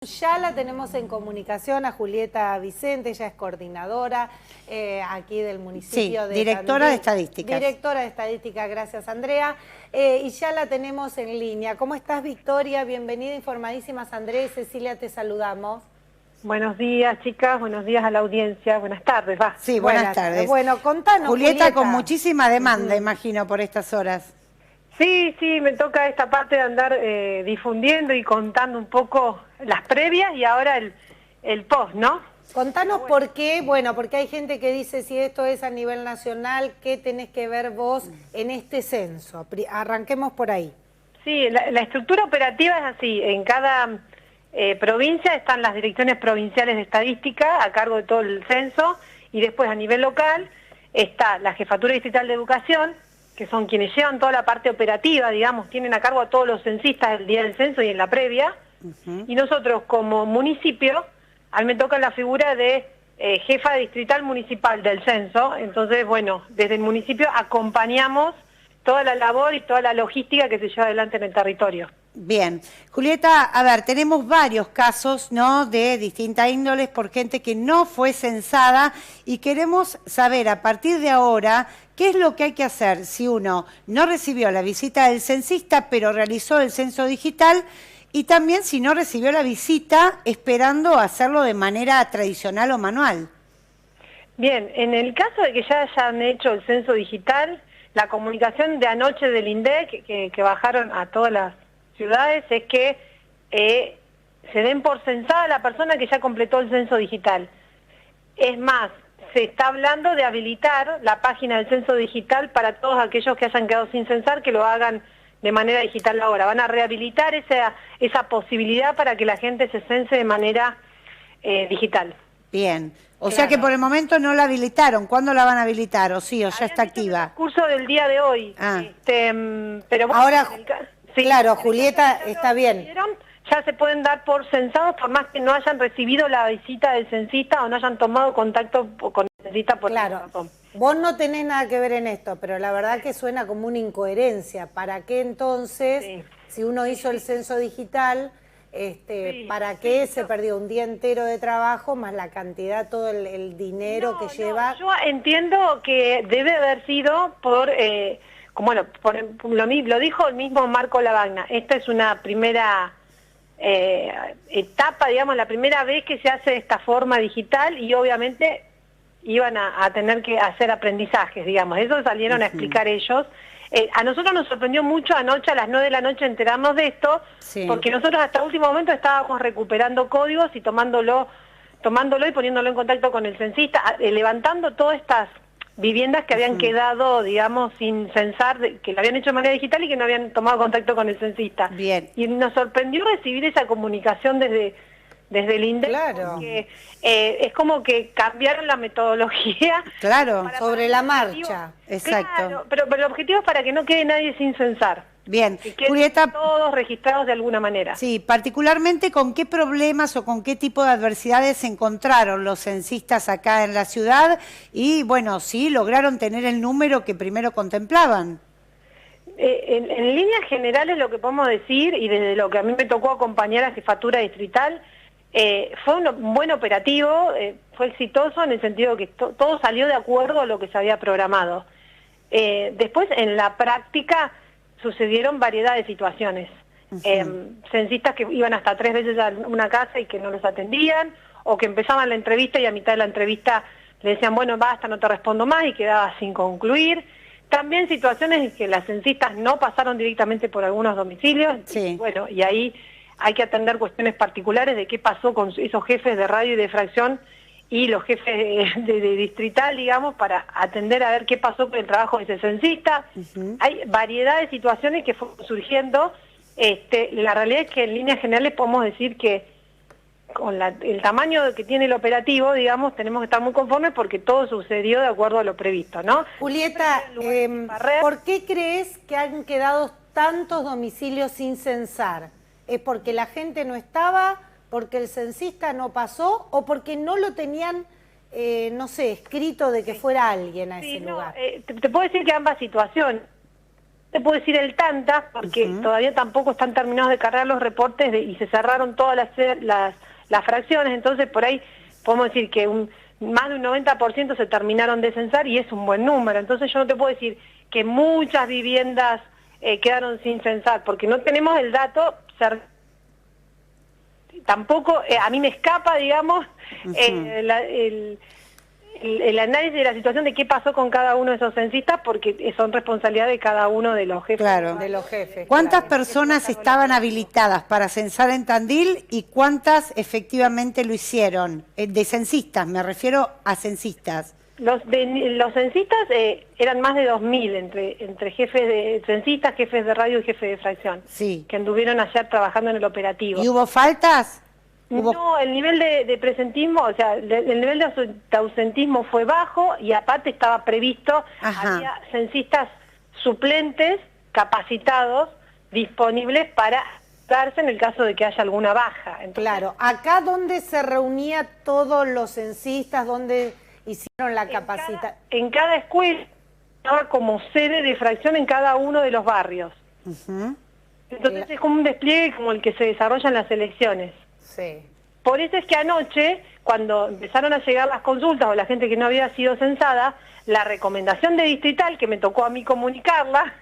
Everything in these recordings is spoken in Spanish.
Ya la tenemos en comunicación a Julieta Vicente, ella es coordinadora aquí del municipio de directora de estadísticas. Directora de estadística, gracias Andrea. Y ya la tenemos en línea. ¿Cómo estás, Victoria? Bienvenida, informadísimas. Andrés, Cecilia, te saludamos. Buenos días, chicas, buenos días a la audiencia, buenas tardes, va. Sí, buenas tardes. Bueno, contanos, Julieta, con muchísima demanda, imagino, por estas horas. Sí, me toca esta parte de andar difundiendo y contando un poco las previas y ahora el post, ¿no? Contanos por qué, bueno, porque hay gente que dice si esto es a nivel nacional, ¿qué tenés que ver vos en este censo? Arranquemos por ahí. Sí, la estructura operativa es así, en cada provincia están las direcciones provinciales de estadística a cargo de todo el censo y después a nivel local está la Jefatura Distrital de Educación, que son quienes llevan toda la parte operativa, digamos, tienen a cargo a todos los censistas el día del censo y en la previa, y nosotros como municipio, a mí me toca la figura de jefa distrital municipal del censo, entonces, bueno, desde el municipio acompañamos toda la labor y toda la logística que se lleva adelante en el territorio. Bien. Julieta, a ver, tenemos varios casos, ¿no?, de distintas índoles por gente que no fue censada y queremos saber a partir de ahora qué es lo que hay que hacer si uno no recibió la visita del censista pero realizó el censo digital y también si no recibió la visita esperando hacerlo de manera tradicional o manual. Bien, en el caso de que ya hayan hecho el censo digital, la comunicación de anoche del INDEC, que bajaron a todas las ciudades, es que se den por censada la persona que ya completó el censo digital. Es más, se está hablando de habilitar la página del censo digital para todos aquellos que hayan quedado sin censar, que lo hagan de manera digital ahora. Van a rehabilitar esa posibilidad para que la gente se cense de manera digital. Bien. O sea que por el momento no la habilitaron. ¿Cuándo la van a habilitar? ¿O sí, o ya está activa? El curso del día de hoy. Pero bueno, ahora, claro, Julieta, está bien. Ya se pueden dar por censados, por más que no hayan recibido la visita del censista o no hayan tomado contacto con el censista por esa razón. Vos no tenés nada que ver en esto, pero la verdad que suena como una incoherencia. ¿Para qué entonces, si uno hizo el censo digital, para qué se perdió un día entero de trabajo, más la cantidad, todo el dinero que lleva? Yo entiendo que debe haber sido lo dijo el mismo Marco Lavagna, esta es una primera etapa, digamos, la primera vez que se hace de esta forma digital y obviamente iban a tener que hacer aprendizajes, digamos, eso salieron a explicar ellos. A nosotros nos sorprendió mucho anoche, a las 9 de la noche enteramos de esto, porque nosotros hasta el último momento estábamos recuperando códigos y tomándolo y poniéndolo en contacto con el censista, levantando todas estas viviendas que habían quedado, digamos, sin censar, que lo habían hecho de manera digital y que no habían tomado contacto con el censista. Bien. Y nos sorprendió recibir esa comunicación desde el INDEC, porque es como que cambiaron la metodología. Claro, sobre la marcha. Exacto. Claro, pero el objetivo es para que no quede nadie sin censar. Bien, que queden Julieta, todos registrados de alguna manera. Sí, particularmente con qué problemas o con qué tipo de adversidades se encontraron los censistas acá en la ciudad y, bueno, sí lograron tener el número que primero contemplaban. En líneas generales lo que podemos decir, y desde lo que a mí me tocó acompañar a Jefatura Distrital, fue un buen operativo, fue exitoso en el sentido que todo salió de acuerdo a lo que se había programado. Después, en la práctica, sucedieron variedad de situaciones. Censistas que iban hasta 3 veces a una casa y que no los atendían, o que empezaban la entrevista y a mitad de la entrevista le decían, bueno, basta, no te respondo más, y quedaba sin concluir. También situaciones en que las censistas no pasaron directamente por algunos domicilios, y ahí hay que atender cuestiones particulares de qué pasó con esos jefes de radio y de fracción y los jefes de distrital, digamos, para atender a ver qué pasó con el trabajo de ese censista. Hay variedad de situaciones que fueron surgiendo. La realidad es que en líneas generales podemos decir que con el tamaño que tiene el operativo, digamos, tenemos que estar muy conformes porque todo sucedió de acuerdo a lo previsto, ¿no? Julieta, ¿por qué crees que han quedado tantos domicilios sin censar? ¿Es porque la gente no estaba, porque el censista no pasó o porque no lo tenían, no sé, escrito de que fuera alguien a ese lugar? Te puedo decir que ambas situaciones. te puedo decir el tantas, porque todavía tampoco están terminados de cargar los reportes y se cerraron todas las fracciones, entonces por ahí podemos decir que más de un 90% se terminaron de censar y es un buen número. Entonces yo no te puedo decir que muchas viviendas quedaron sin censar, porque no tenemos el dato tampoco, a mí me escapa, digamos, el análisis de la situación de qué pasó con cada uno de esos censistas, porque son responsabilidad de cada uno de los jefes. Claro. De los jefes. ¿Cuántas personas estaban habilitadas para censar en Tandil y cuántas efectivamente lo hicieron? De censistas, me refiero a censistas. Los censistas eran más de 2.000 entre jefes de censistas, jefes de radio y jefes de fracción, Sí. que anduvieron ayer trabajando en el operativo. ¿Y hubo faltas? No, el nivel de presentismo, o sea, el nivel de ausentismo fue bajo y aparte estaba previsto, había censistas suplentes, capacitados, disponibles para darse en el caso de que haya alguna baja. Entonces, claro, acá donde se reunía todos los censistas, donde hicieron la capacitación. En cada escuela estaba como sede de fracción en cada uno de los barrios. Entonces es como un despliegue como el que se desarrolla en las elecciones. Sí. Por eso es que anoche, cuando empezaron a llegar las consultas o la gente que no había sido censada, la recomendación de Distrital, que me tocó a mí comunicarla,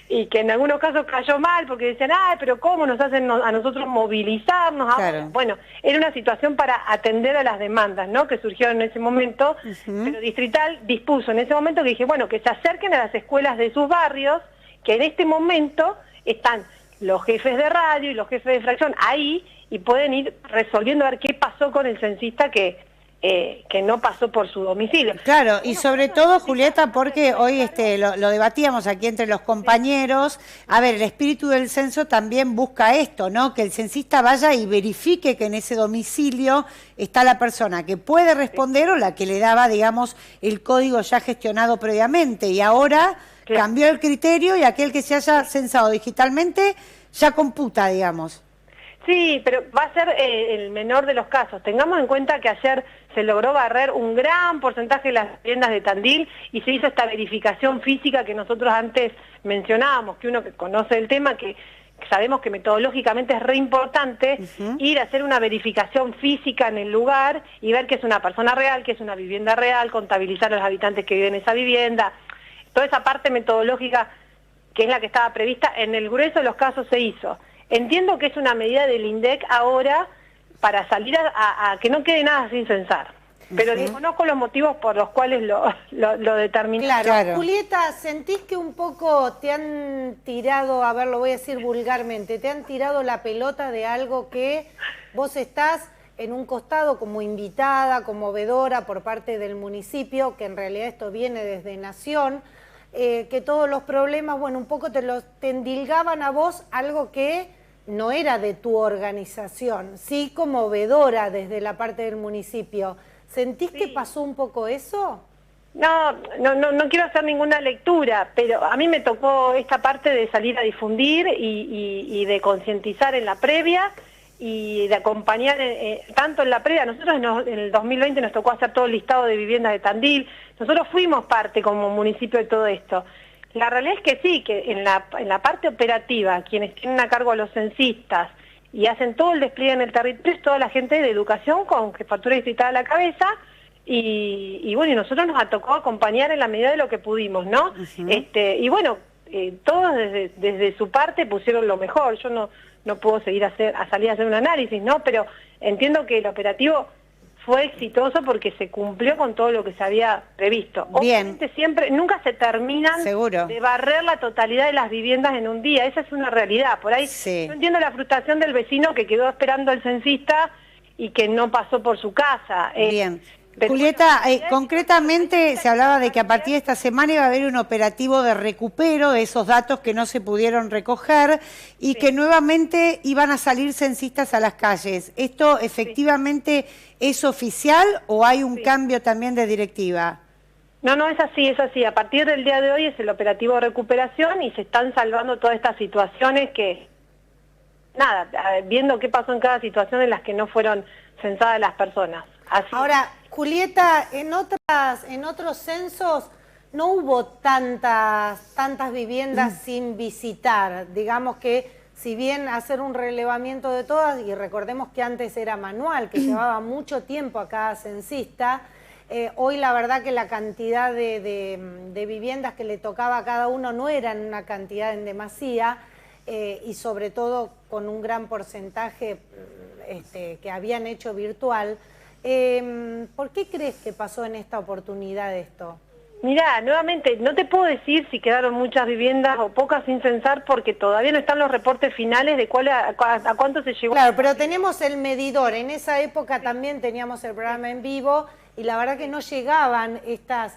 y que en algunos casos cayó mal, porque decían, ay, pero ¿cómo nos hacen a nosotros movilizarnos? Claro. Bueno, era una situación para atender a las demandas, ¿no?, que surgieron en ese momento, pero Distrital dispuso en ese momento que dije, bueno, que se acerquen a las escuelas de sus barrios, que en este momento están los jefes de radio y los jefes de fracción ahí, y pueden ir resolviendo a ver qué pasó con el censista que no pasó por su domicilio. Claro, y sobre todo, Julieta, porque hoy lo debatíamos aquí entre los compañeros, a ver, el espíritu del censo también busca esto, ¿no? Que el censista vaya y verifique que en ese domicilio está la persona que puede responder o la que le daba, digamos, el código ya gestionado previamente, y ahora cambió el criterio y aquel que se haya censado digitalmente ya computa, digamos. Sí, pero va a ser el menor de los casos. Tengamos en cuenta que ayer se logró barrer un gran porcentaje de las viviendas de Tandil y se hizo esta verificación física que nosotros antes mencionábamos, que uno que conoce el tema, que sabemos que metodológicamente es re importante ir a hacer una verificación física en el lugar y ver que es una persona real, que es una vivienda real, contabilizar a los habitantes que viven en esa vivienda. Toda esa parte metodológica que es la que estaba prevista, en el grueso de los casos se hizo. Entiendo que es una medida del INDEC ahora para salir a que no quede nada sin censar, pero desconozco los motivos por los cuales lo determinaron. Claro. Julieta, ¿sentís que un poco te han tirado, a ver, lo voy a decir vulgarmente, te han tirado la pelota de algo que vos estás en un costado como invitada, como vedora por parte del municipio, que en realidad esto viene desde Nación, que todos los problemas, bueno, un poco te endilgaban a vos algo que no era de tu organización, sí como vedora desde la parte del municipio. ¿Sentís que pasó un poco eso? No quiero hacer ninguna lectura, pero a mí me tocó esta parte de salir a difundir y de concientizar en la previa y de acompañar tanto en la previa. Nosotros en el 2020 nos tocó hacer todo el listado de viviendas de Tandil. Nosotros fuimos parte como municipio de todo esto. La realidad es que sí, que en la parte operativa, quienes tienen a cargo a los censistas y hacen todo el despliegue en el territorio, es toda la gente de educación con jefatura distrital a la cabeza, y bueno, y nosotros nos tocó acompañar en la medida de lo que pudimos, ¿no? Y bueno, todos desde su parte pusieron lo mejor. Yo no puedo salir a hacer un análisis, ¿no? Pero entiendo que el operativo fue exitoso porque se cumplió con todo lo que se había previsto. Bien. Obviamente siempre, nunca se terminan Seguro. de barrer la totalidad de las viviendas en un día. Esa es una realidad. Por ahí yo entiendo la frustración del vecino que quedó esperando al censista y que no pasó por su casa. Bien. Julieta, concretamente se hablaba de que a partir de esta semana iba a haber un operativo de recupero de esos datos que no se pudieron recoger y que nuevamente iban a salir censistas a las calles. ¿Esto efectivamente es oficial o hay un cambio también de directiva? No, es así, es así. A partir del día de hoy es el operativo de recuperación y se están salvando todas estas situaciones que, nada, viendo qué pasó en cada situación en las que no fueron censadas las personas. Así. Ahora, Julieta, en otros censos no hubo tantas viviendas sin visitar. Digamos que si bien hacer un relevamiento de todas, y recordemos que antes era manual, que llevaba mucho tiempo a cada censista, hoy la verdad que la cantidad de viviendas que le tocaba a cada uno no eran una cantidad en demasía, y sobre todo con un gran porcentaje que habían hecho virtual. ¿Por qué crees que pasó en esta oportunidad esto? Mirá, nuevamente, no te puedo decir si quedaron muchas viviendas o pocas sin censar porque todavía no están los reportes finales de a cuánto se llegó. Claro, pero tenemos el medidor. En esa época también teníamos el programa en vivo y la verdad que no llegaban estas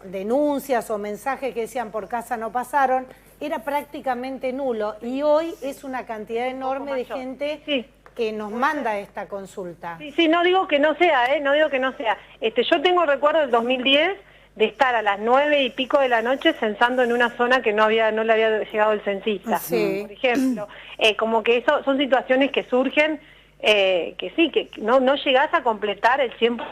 denuncias o mensajes que decían por casa no pasaron. Era prácticamente nulo y hoy es una cantidad enorme de gente... Sí. Que nos manda esta consulta. Sí, no digo que no sea, no digo que no sea. Yo tengo recuerdo del 2010 de estar a las 9 y pico de la noche censando en una zona que no le había llegado el censista, sí. Por ejemplo. Como que eso son situaciones que surgen, que no llegás a completar el 100%.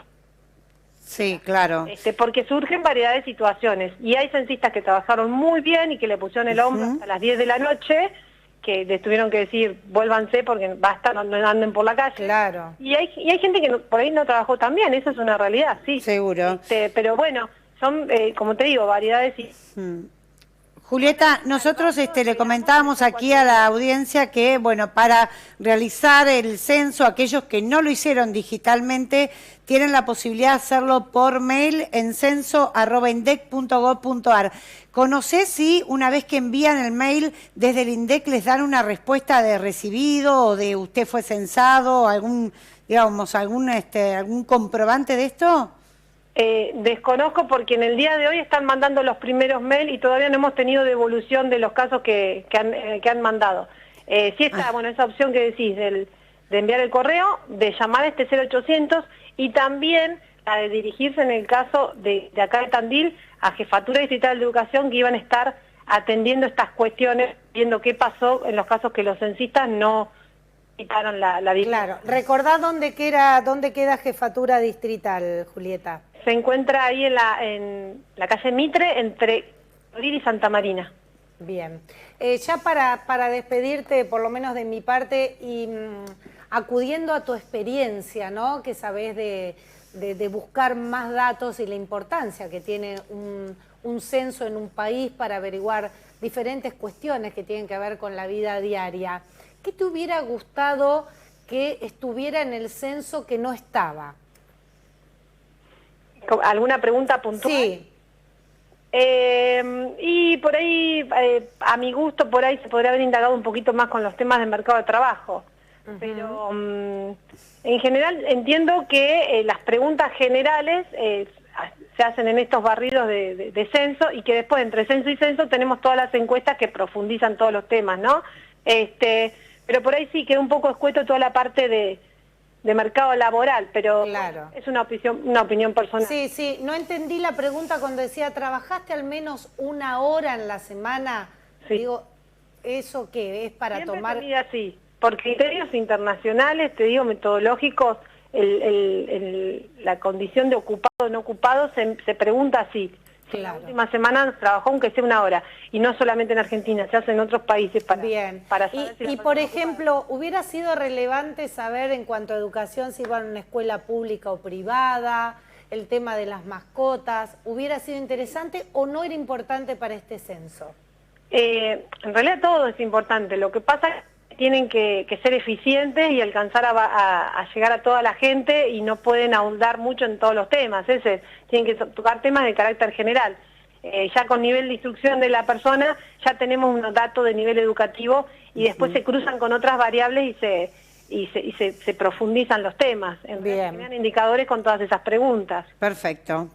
Sí, claro. Porque surgen variedad de situaciones. Y hay censistas que trabajaron muy bien y que le pusieron el hombro hasta las 10 de la noche, que les tuvieron que decir, vuélvanse porque basta, no anden por la calle. Claro. Y hay gente que por ahí no trabajó tan bien, eso es una realidad, sí. Seguro. Pero bueno, son, como te digo, variedades y... Julieta, nosotros le comentábamos aquí a la audiencia que, bueno, para realizar el censo, aquellos que no lo hicieron digitalmente, tienen la posibilidad de hacerlo por mail en censo@indec.gov.ar. ¿Conocés si una vez que envían el mail desde el INDEC les dan una respuesta de recibido o de usted fue censado, algún comprobante de esto? Desconozco porque en el día de hoy están mandando los primeros mails y todavía no hemos tenido devolución de los casos que han mandado. Sí está, bueno, esa opción que decís de enviar el correo, de llamar a este 0800 y también la de dirigirse en el caso de acá de Tandil a Jefatura Distrital de Educación, que iban a estar atendiendo estas cuestiones, viendo qué pasó en los casos que los censistas no quitaron la vivienda. Claro, recordá dónde queda Jefatura Distrital, Julieta. Se encuentra ahí en la calle Mitre, entre Florida y Santa Marina. Bien. Ya para despedirte, por lo menos de mi parte, y acudiendo a tu experiencia, ¿no? Que sabés de buscar más datos y la importancia que tiene un censo en un país para averiguar diferentes cuestiones que tienen que ver con la vida diaria. ¿Qué te hubiera gustado que estuviera en el censo que no estaba? ¿Alguna pregunta puntual? Sí. Y por ahí, a mi gusto, por ahí se podría haber indagado un poquito más con los temas del mercado de trabajo. Pero en general entiendo que las preguntas generales se hacen en estos barridos de censo y que después entre censo y censo tenemos todas las encuestas que profundizan todos los temas, ¿no? Pero por ahí sí quedó un poco escueto toda la parte de mercado laboral, pero claro. Es una opinión personal. Sí, no entendí la pregunta cuando decía, ¿trabajaste al menos una hora en la semana? Sí. Digo, ¿eso qué es para siempre tomar? Siempre así, por criterios internacionales, te digo, metodológicos, la condición de ocupado o no ocupado se pregunta así. Claro. La última semana trabajó aunque sea una hora, y no solamente en Argentina, se hace en otros países para saber si y por ejemplo, ¿hubiera sido relevante saber en cuanto a educación si iban a una escuela pública o privada, el tema de las mascotas? ¿Hubiera sido interesante o no era importante para este censo? En realidad todo es importante, lo que pasa es que tienen que ser eficientes y alcanzar a llegar a toda la gente y no pueden ahondar mucho en todos los temas, tienen que tocar temas de carácter general. Ya con nivel de instrucción de la persona ya tenemos unos datos de nivel educativo y después se cruzan con otras variables y se profundizan los temas. Generan indicadores con todas esas preguntas. Perfecto.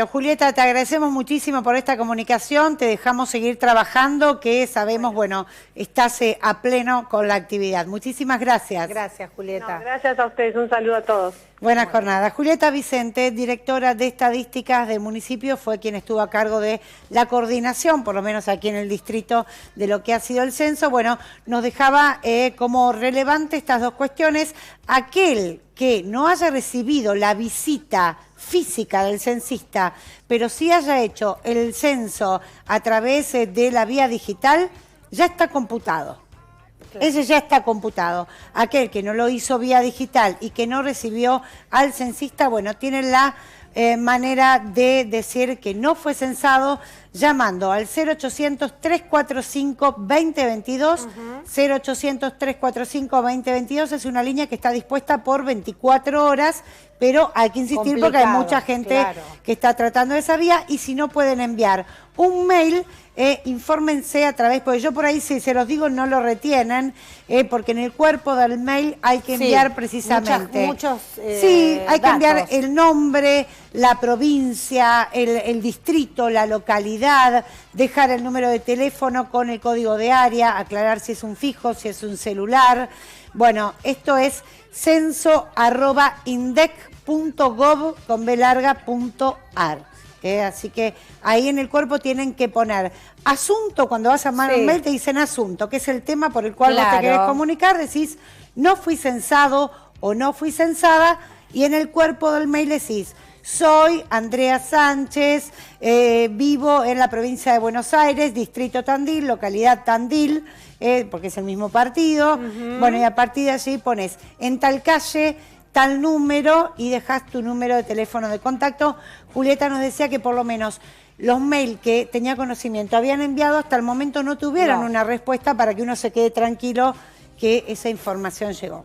Julieta, te agradecemos muchísimo por esta comunicación, te dejamos seguir trabajando, que sabemos, bueno, estás a pleno con la actividad. Muchísimas gracias. Gracias, Julieta. No, gracias a ustedes, un saludo a todos. Buena jornada. Julieta Vicente, directora de Estadísticas del municipio, fue quien estuvo a cargo de la coordinación, por lo menos aquí en el distrito, de lo que ha sido el censo. Bueno, nos dejaba como relevante estas dos cuestiones. cuestiones, aquel que no haya recibido la visita física del censista, pero sí haya hecho el censo a través de la vía digital, ya está computado. Claro. Ese ya está computado. Aquel que no lo hizo vía digital y que no recibió al censista, bueno, tiene la manera de decir que no fue censado llamando al 0800-345-2022. 0800-345-2022 es una línea que está dispuesta por 24 horas, pero hay que insistir porque hay mucha gente que está tratando de esa vía, y si no pueden enviar un mail, infórmense a través, porque yo por ahí si se los digo no lo retienen, porque en el cuerpo del mail hay que enviar precisamente muchos sí, hay que datos. enviar el nombre, la provincia, el distrito, la localidad, dejar el número de teléfono con el código de área, aclarar si es un fijo, si es un celular. Bueno, esto es censo@indec.gov.ar. Así que ahí en el cuerpo tienen que poner asunto. Cuando vas a mandar un mail te dicen asunto, que es el tema por el cual vos te querés comunicar. Decís no fui censado o no fui censada, y en el cuerpo del mail decís soy Andrea Sánchez, vivo en la provincia de Buenos Aires, distrito Tandil, localidad Tandil, porque es el mismo partido. Bueno, y a partir de allí pones en tal calle, tal número, y dejas tu número de teléfono de contacto. Julieta nos decía que por lo menos los mails que tenía conocimiento habían enviado hasta el momento no tuvieron una respuesta, para que uno se quede tranquilo que esa información llegó.